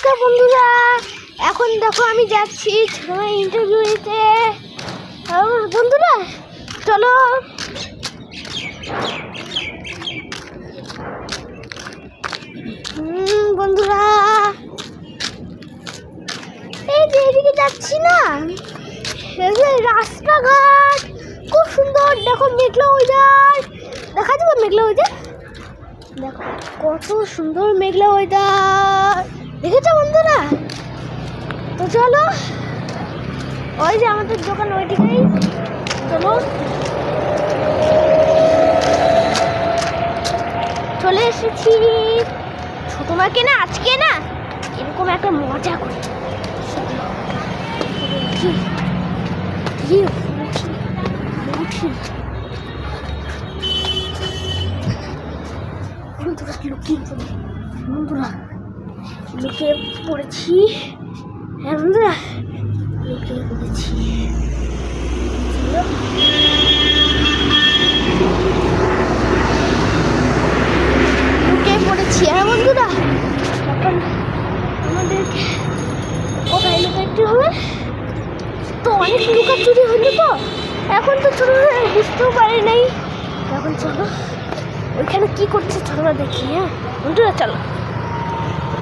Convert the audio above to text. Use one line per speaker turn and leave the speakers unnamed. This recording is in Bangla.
নমস্কার বন্ধুরা, এখন দেখো আমি যাচ্ছি ছোটমার ইন্টারভিউ দিতে। বন্ধুরা চলো, বন্ধুরা এই যে এদিকে যাচ্ছি না, রাস্তাঘাট খুব সুন্দর। দেখো মেঘলা ওয়েদার, দেখা যাবে মেঘলা ওয়েদার, দেখো কত সুন্দর মেঘলা ওয়েদার, দেখেছো বন্ধুরা? তো চলো, ওই যে আমাদের দোকান ওইদিকেই, চলো চলে এসেছি। ছোটমাকে না আজকে না এরকম একটা মজা করি। লুকিয়ে পড়েছি, হ্যাঁ বন্ধুরা লুকিয়ে পড়েছি। লুকিয়ে পড়েছি, হ্যাঁ বন্ধুরা। এখন আমাদেরকে কোথায় লুকাতে হবে? তো অনেক লুকাচুরি হলো, তো এখন তো ছোট বুঝতেও পারি নাই। এখন চলো ওইখানে কি করছে ছোটরা দেখি, হ্যাঁ বন্ধুরা চলো।